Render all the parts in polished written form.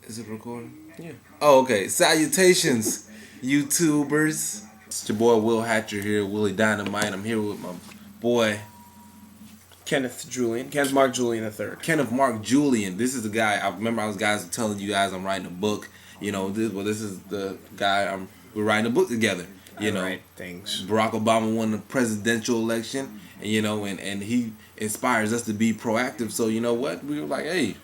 Is it recording? Yeah. Oh, okay. Salutations, YouTubers. It's your boy Will Hatcher here, Willie Dynamite. I'm here with my boy Kenneth Mark Julian III. Kenneth Mark Julian. This is the guy. I remember I was telling you guys I'm writing a book. You know, this is the guy we're writing a book together. You know, write things. Barack Obama won the presidential election, and you know, and he inspires us to be proactive. So you know what? We were like, hey,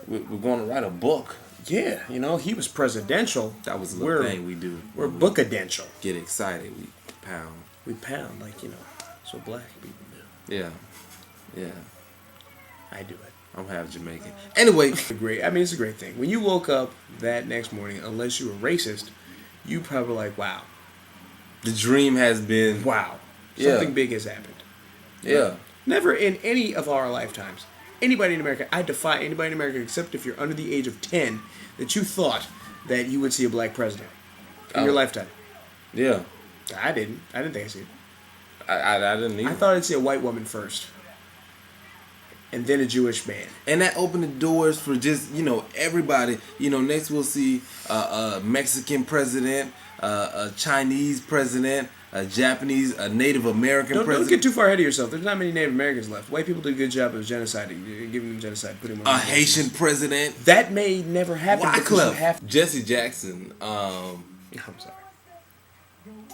we're going to write a book. Yeah, you know, he was presidential. That was a little thing we do. We're bookadential. Get excited. We pound. We pound, like, you know, that's what black people do. Yeah. Yeah. I do it. I'm half Jamaican. Anyway. It's a great thing. When you woke up that next morning, unless you were racist, you probably like, wow. The dream has been. Wow. Yeah. Something big has happened. Yeah. Never in any of our lifetimes, anybody in America, I defy anybody in America, except if you're under the age of 10, that you thought that you would see a black president in your lifetime. Yeah. I didn't think I'd see it. I didn't either. I thought I'd see a white woman first. And then a Jewish man. And that opened the doors for just, you know, everybody. You know, next we'll see a Mexican president, a Chinese president, a Japanese, a Native American president. Don't get too far ahead of yourself. There's not many Native Americans left. White people did a good job of genocide, giving them genocide, putting them on a Haitian president. That may never happen. Wycliffe. Jesse Jackson. I'm sorry.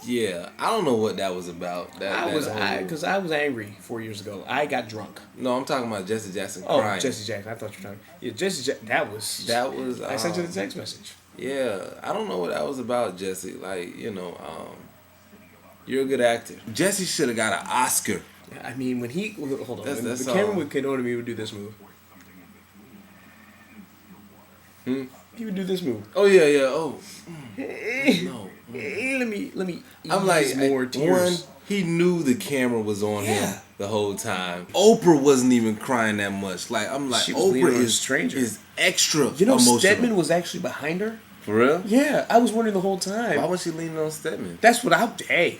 Yeah, I don't know what that was about. Because I was angry 4 years ago. I got drunk. No, I'm talking about Jesse Jackson crying. Oh, Jesse Jackson. I thought you were talking. Yeah, Jesse Jackson. That was. I sent you the text message. Yeah, I don't know what that was about, Jesse. Like, you know, you're a good actor. Jesse should have got an Oscar. I mean, when he hold on, that's the camera would come on to me would do this move. He would do this move. Oh yeah. Oh. No. Let me. I'm like, more tears. One, he knew the camera was on him the whole time. Oprah wasn't even crying that much. Like, I'm like, Oprah is extra. You know, emotional. Stedman was actually behind her. For real? Yeah, I was wondering the whole time. Why was she leaning on Stedman? That's what Hey.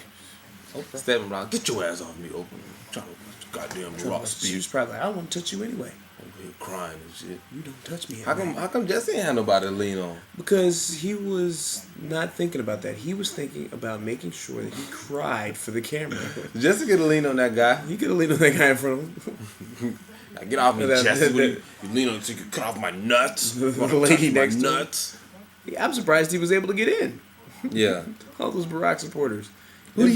Oprah. Stedman, bro, get your ass off me, Oprah. I'm trying to goddamn rock speed. She was probably like, I don't want to touch you anyway. Over here crying and shit. You don't touch me. How come Jesse ain't had nobody to lean on? Because he was not thinking about that. He was thinking about making sure that he cried for the camera. Jesse could have leaned on that guy. He could have leaned on that guy in front of him. Get off me, Jesse. You lean on it so you can cut off my nuts. The lady next to nuts. Yeah, I'm surprised he was able to get in. Yeah. All those Barack supporters. Who did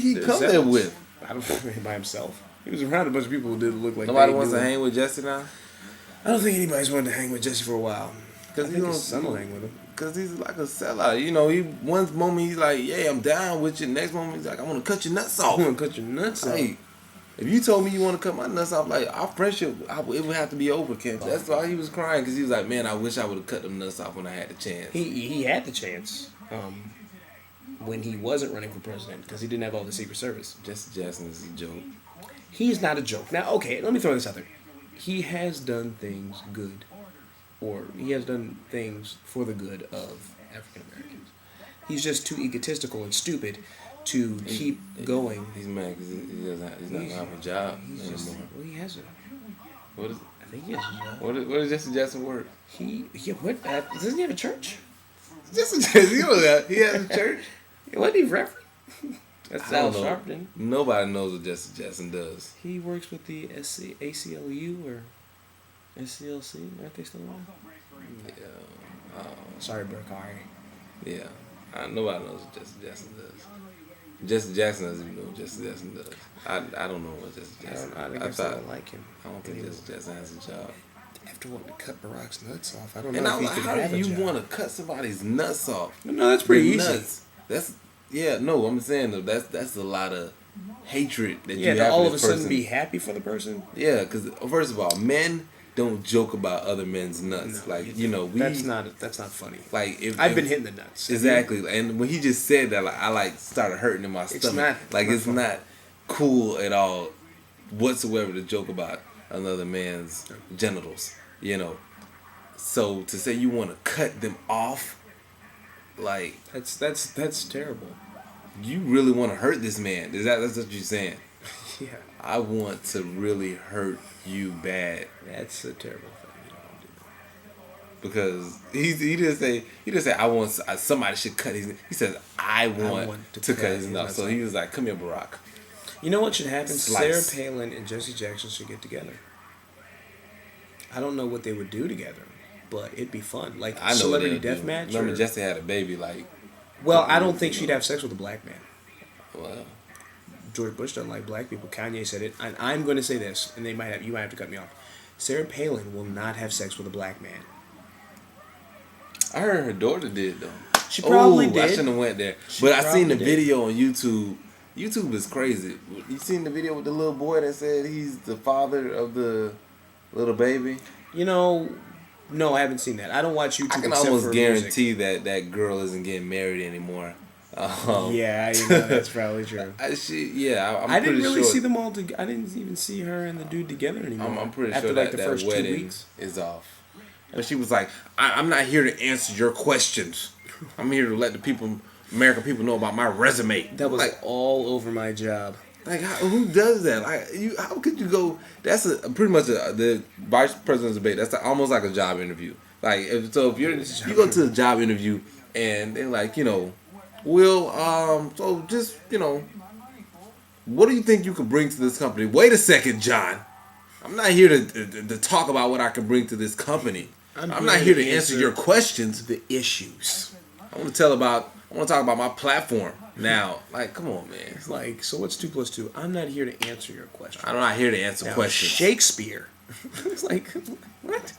he come there with? I don't know, by himself. He was around a bunch of people who didn't look like nobody wants to hang with Jesse now? I don't think anybody's wanted to hang with Jesse for a while. Because his son will hang with him. Because he's like a sellout. You know, one moment he's like, yeah, I'm down with you. Next moment he's like, I want to cut your nuts off. I want to cut your nuts off. Hey, if you told me you want to cut my nuts off, like, our friendship, it would have to be over, Ken. That's why he was crying, because he was like, man, I wish I would have cut them nuts off when I had the chance. He had the chance when he wasn't running for president, because he didn't have all the Secret Service. Jesse Jackson is a joke. He's not a joke. Now, okay, let me throw this out there. He has done things good, or he has done things for the good of African Americans. He's just too egotistical and stupid to keep going. He's mad because he's not going to have a job anymore. Well, he has it. I think he has a job. What does Jesse Jackson work? Doesn't he have a church? Jesse Jackson, you know that. He has a church? Wasn't he reverend? That's Al Sharpton. Nobody knows what Jesse Jackson does. He works with the ACLU or SCLC. Aren't they still around? Yeah. Sorry, Berkari. Yeah. Nobody knows what Jesse Jackson does. Jesse Jackson doesn't even know what Jesse Jackson does. I don't know what Jesse Jackson does. I don't like him. I don't think Jesse Jackson has a job. After wanting to cut Barack's nuts off, I don't know if he could how have do a you job. want to cut somebody's nuts off? No, that's pretty easy. Nuts. I'm saying though, that's a lot of hatred that you have to all for of a this sudden person. be happy for the person. Yeah, because first of all, men don't joke about other men's nuts. No, like, you know, that's not funny. Like I've been hitting the nuts. Exactly, and when he just said that, like, I started hurting in my stomach. It's not cool at all, whatsoever, to joke about another man's genitals. You know, so to say you want to cut them off, like that's terrible. You really want to hurt this man? That's what you're saying? Yeah. I want to really hurt you bad. That's a terrible thing. You don't do that. because he didn't say I want somebody should cut his. He says I want to cut his nose. So he was like, "Come here, Barack." You know what should happen? Slice. Sarah Palin and Jesse Jackson should get together. I don't know what they would do together, but it'd be fun. Like I know celebrity deathmatch. Remember, Jesse had a baby. Like, well, I don't think she'd have sex with a black man. Well, George Bush doesn't like black people. Kanye said it, and I'm going to say this, and you might have to cut me off. Sarah Palin will not have sex with a black man. I heard her daughter did though. She probably did. I shouldn't have went there. But I seen the video on YouTube. YouTube is crazy. You seen the video with the little boy that said he's the father of the little baby? You know, no, I haven't seen that. I don't watch YouTube. I can almost guarantee that girl isn't getting married anymore. Yeah, you know, that's probably true. I didn't really see them all together. I didn't even see her and the dude together anymore. I'm pretty after sure like that the first 2 wedding weeks is off. And she was like, I'm not here to answer your questions. I'm here to let the American people know about my resume. That was like all over my job. Like, who does that? Like, how could you go? That's pretty much the vice president's debate. That's almost like a job interview. Like, if you go to a job interview and they're like, so just what do you think you could bring to this company? Wait a second, John. I'm not here to talk about what I can bring to this company. I'm not here to answer your questions. The issues. I want to talk about my platform now. Like, come on, man. It's like, so what's 2 + 2? I'm not here to answer your question. I'm not here to answer questions. Shakespeare. It's like, what?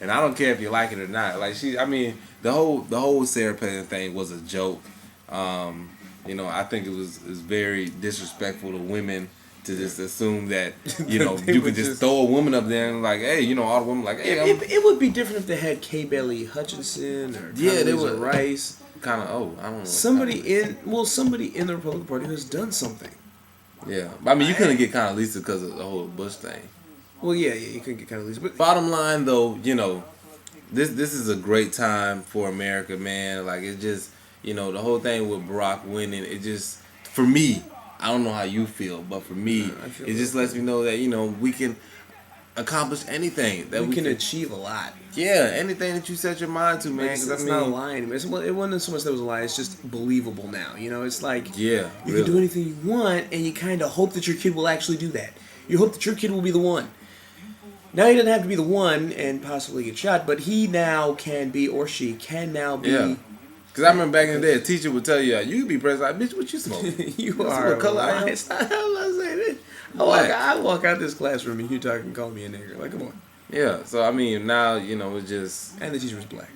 And I don't care if you like it or not. Like the whole Sarah Palin thing was a joke. I think it was very disrespectful to women to just assume that you could just throw a woman up there and like, hey, all the women like, hey. It would be different if they had Kay Bailey Hutchinson or Condoleezza Rice. Kind of I don't know. Somebody in the Republican Party who's done something. Yeah, I mean you couldn't get Condoleezza because of the whole Bush thing. Well, yeah, you couldn't get Condoleezza. But bottom line though, this is a great time for America, man. Like it just, the whole thing with Barack winning, it just, for me, I don't know how you feel, but for me, it just lets me know that we can accomplish anything. That we can achieve a lot. Yeah, anything that you set your mind to, man. It's not a lie anymore. It wasn't so much that it was a lie. It's just believable now. It's like you can do anything you want, and you kind of hope that your kid will actually do that. You hope that your kid will be the one. Now he doesn't have to be the one and possibly get shot, but he now can be, or she can now be. Yeah. Because I remember back in the day, a teacher would tell you, you could be president. Like, bitch, what you smoke? You are what color I am. I walk out this classroom and you call me a nigger. Like, come on. Yeah, so I mean, now, it's just... And the teacher was black.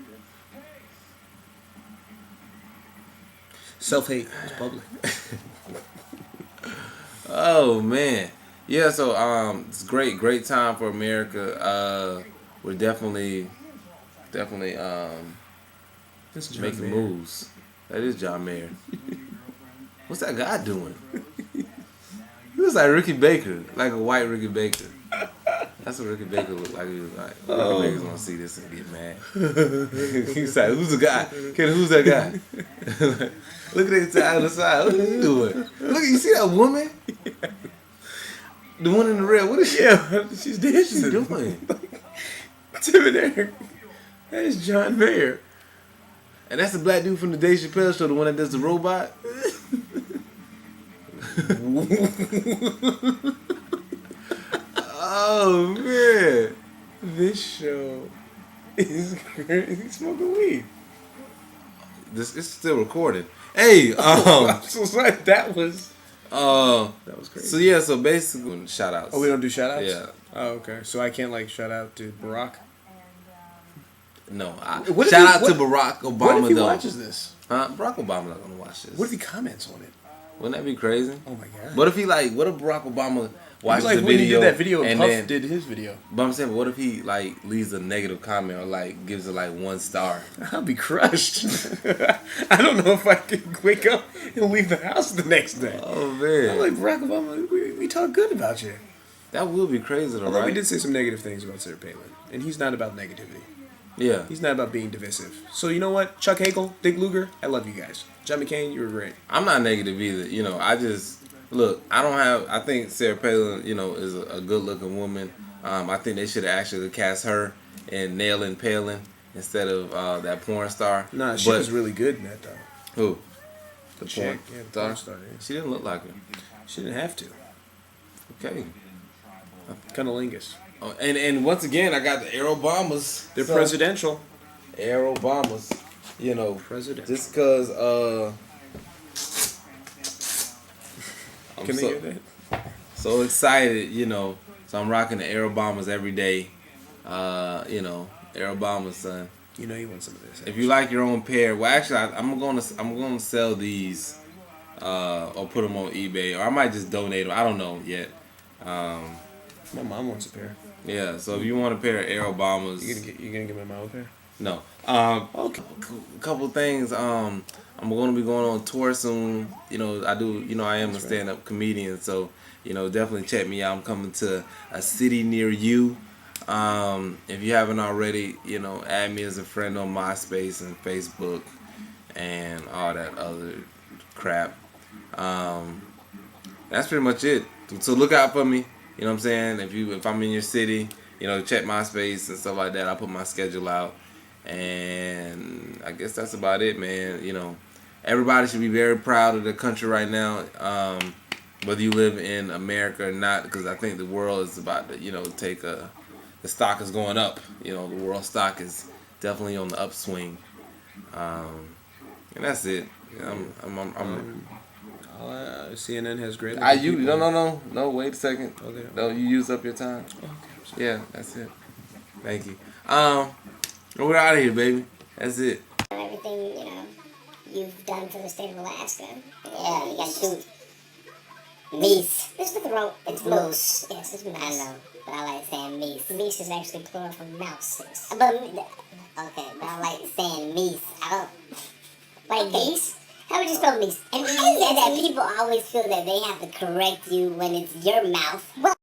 Self-hate is public. Oh, man. Yeah, so it's great time for America. We're definitely making moves. That is John Mayer. What's that guy doing? He was like Ricky Baker, like a white Ricky Baker. That's what Ricky Baker looked like. He was like, Ricky Baker's gonna see this and get mad. He's like, who's the guy? Kid, who's that guy? Look at the other side. What are you doing? Look, you see that woman? Yeah. The one in the red. What is she? Yeah, she's dancing. What's she doing? Tim and Eric. That is John Mayer. And that's the black dude from the Dave Chappelle show, the one that does the robot. Oh man, this show is great. He's smoking weed. It's still recorded. Hey, I'm so sorry. That was crazy. So basically, shout outs. Oh, we don't do shout outs? Yeah. Oh, okay. So I can't shout out to Barack? No. Shout out to Barack Obama, what if he though. watches this? Barack Obama not gonna watch this. What if he comments on it? Wouldn't that be crazy? Oh my god. What if Barack Obama watches the video? When he did that video and Puff did his video. But I'm saying, what if he leaves a negative comment or gives it 1 star? I'll be crushed. I don't know if I can wake up and leave the house the next day. Oh man. I'm like, Barack Obama, we talk good about you. That will be crazy, though, Although right? we did say some negative things about Sarah Palin, and he's not about negativity. Yeah. He's not about being divisive. So you know what? Chuck Hagel, Dick Lugar, I love you guys. John McCain, you were great. I'm not negative either. I just look. I think Sarah Palin, is a good looking woman. I think they should have actually cast her and Nailing Palin instead of that porn star. Nah, she was really good in that though. Who? The chick, the porn star. Yeah. She didn't look like her. She didn't have to. Okay. Cunnilingus. Oh, and once again, I got the Air Obamas. They're presidential. Air Obamas. You know, president. Just because Can they hear that? So excited, you know. So I'm rocking the Air Obamas every day. You know, Air Obamas, son. You know you want some of this. If you like your own pair, well, actually, I'm gonna sell these, or put them on eBay, or I might just donate them. I don't know yet. My mom wants a pair. Yeah, so if you want a pair of Air Obamas, you gonna give me my own pair? No. Okay. A couple things. I'm gonna be going on tour soon. You know, I am a stand-up comedian, so you know, definitely check me out. I'm coming to a city near you. If you haven't already, you know, add me as a friend on MySpace and Facebook and all that other crap. That's pretty much it. So look out for me. You know what I'm saying? If I'm in your city, you know, check MySpace and stuff like that. I'll put my schedule out. And I guess that's about it, man. You know, everybody should be very proud of the country right now. Whether you live in America or not, because I think the world is about to, you know, the stock is going up. You know, the world stock is definitely on the upswing. And that's it. CNN has great. No. Wait a second. Okay. No, you used up your time. Okay. Yeah, that's it. Thank you. We're out of here, baby. That's it. Everything, you know, you've done for the state of Alaska. Yeah, you got to do meese. There's nothing wrong. It's moose. Yes, it's moose. I know, but I like saying meese. Meese is actually plural from mouse. But I like saying meese. I don't like meese. How would you spell meese? And that people always feel that they have to correct you when it's your mouth. Well,